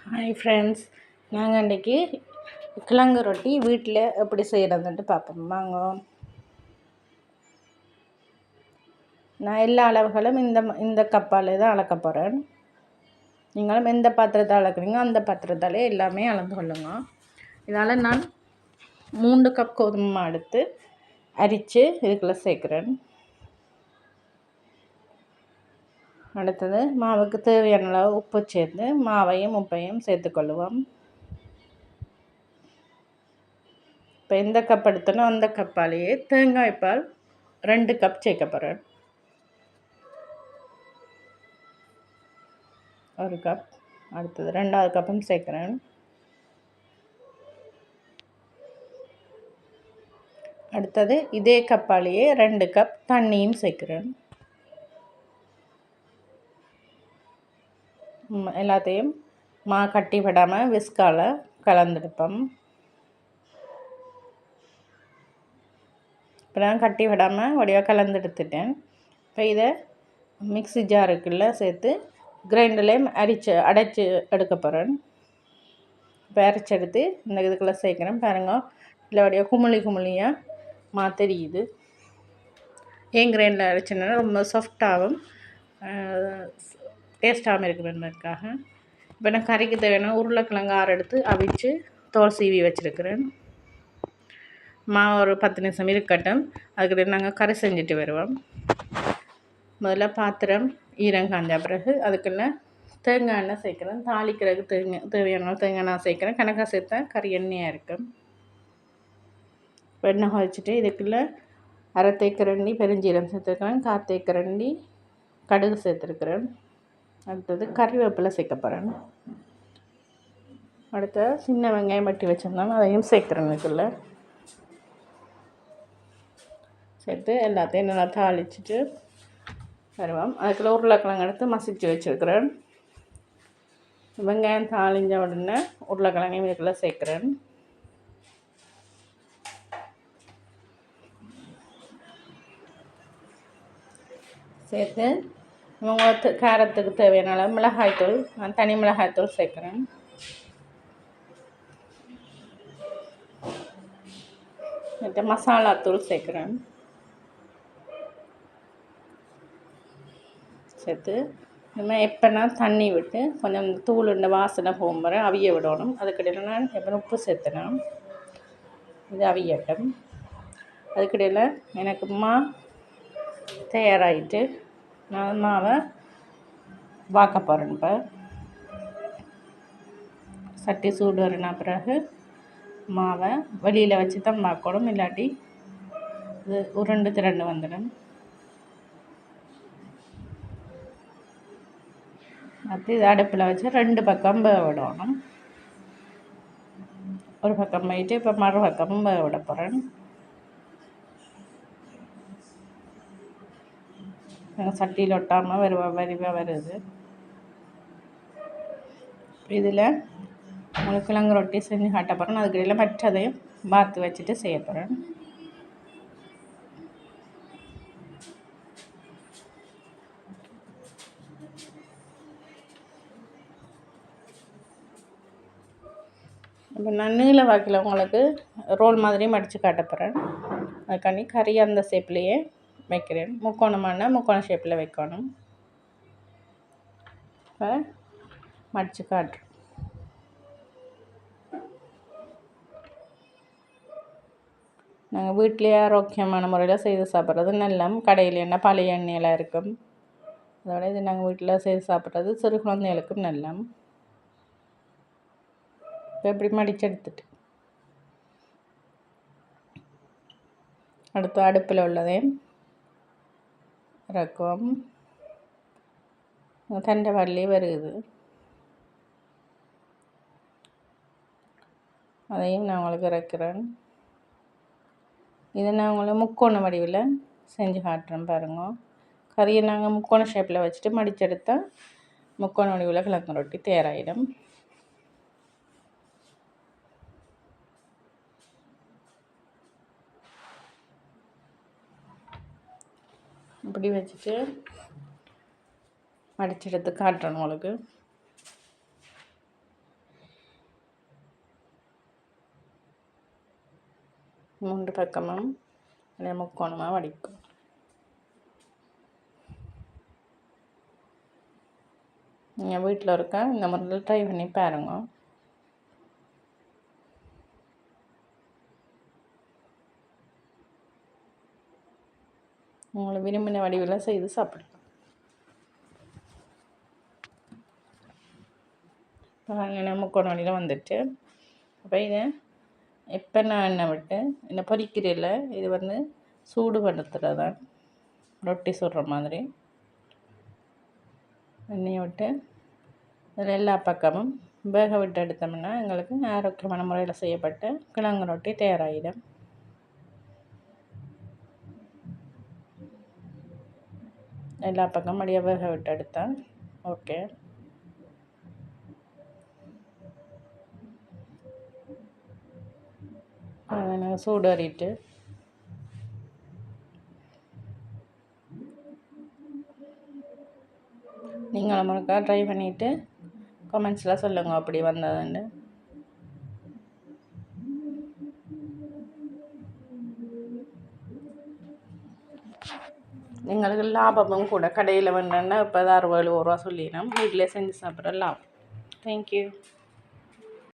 Hi friends, நாங்கள் இன்றைக்கி கிழங்கு ரொட்டி வீட்டில் எப்படி செய்கிறதுன்ட்டு பார்ப்போம். வாங்க. நான் எல்லா அளவுகளும் இந்த கப்பால் தான் அளக்க போகிறேன். நீங்களும் எந்த பாத்திரத்தை அளக்குறீங்க அந்த பாத்திரத்தாலே எல்லாமே அளந்து கொள்ளுங்க. இதால் நான் 3 கப் கோதுமை எடுத்து அரித்து இதுக்குள்ளே சேர்க்குறேன். அடுத்தது மாவுக்கு தேவையான அளவு உப்பு சேர்த்து மாவையும் உப்பையும் சேர்த்துக்கொள்ளுவோம். இப்போ எந்த கப் எடுத்தனோ அந்த கப்பாலேயே தேங்காய் பால் 2 கப் சேர்க்க போகிறேன். 1 கப். அடுத்தது 2வது கப்பும் சேர்க்குறேன். அடுத்தது இதே கப்பாலேயே 2 கப் தண்ணியும் சேர்க்குறேன். எல்லாத்தையும் கட்டி விடாமல் விஸ்கால கலந்தெடுப்போம். இப்போ நான் கட்டி விடாமல் வடிவாக கலந்தெடுத்துட்டேன். இப்போ இதை மிக்ஸி ஜாருக்குள்ளே சேர்த்து கிரைண்டர்லேயும் அடைச்சி எடுக்க போகிறேன். இப்போ அரைச்செடுத்து இந்த இதுக்குள்ளே சேர்க்குறேன். பாருங்கள், இல்லை வடிவாக குமிழியாக தெரியுது. ஏன் கிரைண்டரில் அரைச்சினா ரொம்ப சாஃப்டாகவும் டேஸ்ட்டாகவும் இருக்குதுன்றதுக்காக. இப்போ நான் கறிக்கு தேவையான உருளைக்கிழங்கு 6 எடுத்து அவிச்சு தோல் சீவி வச்சுருக்கிறேன். ஒரு 10 நிமிஷம் இருக்கட்டும். அதுக்கிட்ட நாங்கள் கறி செஞ்சுட்டு வருவோம். முதல்ல பாத்திரம் ஈரம் காஞ்ச பிறகு அதுக்குள்ளே தேங்காய் எண்ணெய் சேர்க்குறேன். தாளிக்கிறதுக்கு தேவையான தேங்காய் எண்ணெய் சேர்க்குறேன். கணக்காக சேர்த்தா கறி எண்ணெயாக இருக்கும். எண்ணெய் வச்சுட்டு இதுக்குள்ளே 1/2 தேக்கரண்டி பெருஞ்சீரகம் சேர்த்துருக்கிறேன். 1/4 தேக்கரண்டி கடுகு சேர்த்துருக்கிறேன். அடுத்தது கறிவேப்பிலை சேர்க்க போகிறேன். அடுத்த சின்ன வெங்காயம் வெட்டி வச்சுருந்தோம், அதையும் சேர்க்குறேன். இதுக்குள்ளே சேர்த்து எல்லாத்தையும் நல்லா தாளிச்சிட்டு வருவோம். அதுக்குள்ளே உருளைக்கிழங்கு எடுத்து மசிச்சு வச்சுருக்கிறேன். வெங்காயம் தாளிஞ்ச உடனே உருளைக்கிழங்கையும் இதுக்குள்ளே சேர்க்குறேன். சேர்த்து உங்களுக்கு காரத்துக்கு தேவையான அளவு மிளகாய்த்தூள், நான் தனி மிளகாய்த்தூள் சேர்க்குறேன். மசாலாத்தூள் சேர்க்குறேன். சேர்த்து இனிமேல் எப்போனா தண்ணி விட்டு கொஞ்சம் தூள் இந்த வாசனை போகும்போது அவிய விடணும். அதுக்கிடையில் நான் எப்போ உப்பு சேர்த்துனேன். இது அவியட்டும். அதுக்கிடையில் எனக்கு தயாராகிட்டு நான் மாவை வாக்க போகிறேன். இப்போ சட்டி சூடு வரனா பிறகு மாவை வெளியில் வச்சு தான் பார்க்கணும், இல்லாட்டி இது உருண்டு திரண்டு வந்துடும். அது இது அடுப்பில் வச்சு 2 பக்கம் வேக விடணும். ஒரு பக்கம் போயிட்டு இப்போ மறு பக்கமும் வேக விட போகிறேன். சட்டியில் ஒட்டாமல் வரிவாக வருது. இதில் உங்களுக்கு கிழங்கு ரொட்டி செஞ்சு காட்ட போகிறேன். அதுக்கிடையில் மற்றதையும் பார்த்து வச்சுட்டு செய்ய போகிறேன். இப்போ நான் நீல வாக்கில் உங்களுக்கு ரோல் மாதிரி மடித்து காட்ட போகிறேன். அதுக்காண்டி கறி அந்த ஷேப்லேயே வைக்கிறேன். முக்கோண ஷேப்பில் வைக்கணும். இப்போ மடித்து காட்டுறேன். நாங்கள் வீட்டிலேயே ஆரோக்கியமான முறையில் செய்து சாப்பிட்றது நல்லா. கடையில் என்ன பழைய எண்ணெயெல்லாம் இருக்கும். அதோட இது நாங்கள் வீட்டில் செய்து சாப்பிட்றது சிறு குழந்தைகளுக்கும் நல்லா. இப்போ எப்படி மடித்து எடுத்துட்டு அடுத்து அடுப்பில் உள்ளதையும் இறக்குவோம். தண்டை வரலே வருது. அதையும் நான் உங்களுக்கு இறக்குறேன். இதை நான் உங்களுக்கு முக்கோண வடிவில் செஞ்சு காட்டுறேன். பாருங்க, கறியை நாங்கள் முக்கோண ஷேப்பில் வச்சுட்டு மடிச்செடுத்தால் முக்கோண வடிவில் கிழங்கு ரொட்டி தயாராகிடும். இப்படி வச்சுட்டு மடிச்செடுத்து காட்டுறேன் உங்களுக்கு. 3 பக்கமும் அப்படியே முக்கோணமாக வடிக்கும். நீங்கள் வீட்டில் இருக்க இந்த முறையில் ட்ரை பண்ணி பாருங்க. உங்களை விரும்பின வடிவில் செய்து சாப்பிடலாம். முக்கோண வடிவில் வந்துட்டு அப்போ இதை இப்போ நான் எண்ணெய் விட்டு இந்த பொரிக்கிறதில்ல, இது வந்து சூடுபடுத்துகிறதான் ரொட்டி சுடுற மாதிரி எண்ணெயை விட்டு இதில் எல்லா பக்கமும் வேக விட்டு எடுத்தோம்னா எங்களுக்கு ஆரோக்கியமான முறையில் செய்யப்பட்ட கிழங்கு ரொட்டி தயாராகிடும். எல்லா பக்கமும் அப்படியே வேக விட்டு எடுத்தேன். ஓகே, அதை நாங்கள் சூடு அறிட்டு நீங்களும் ஒருக்கா ட்ரை பண்ணிவிட்டு கமெண்ட்ஸில் சொல்லுங்கள் அப்படி வந்ததுண்டு. எங்களுக்கு லாபமும் கூட. கடையில் வேணுன்னா இப்போ 60-70 ரூபா சொல்லினோம், வீட்டிலே செஞ்சு சாப்பிட்ற லாபம். தேங்க்யூ.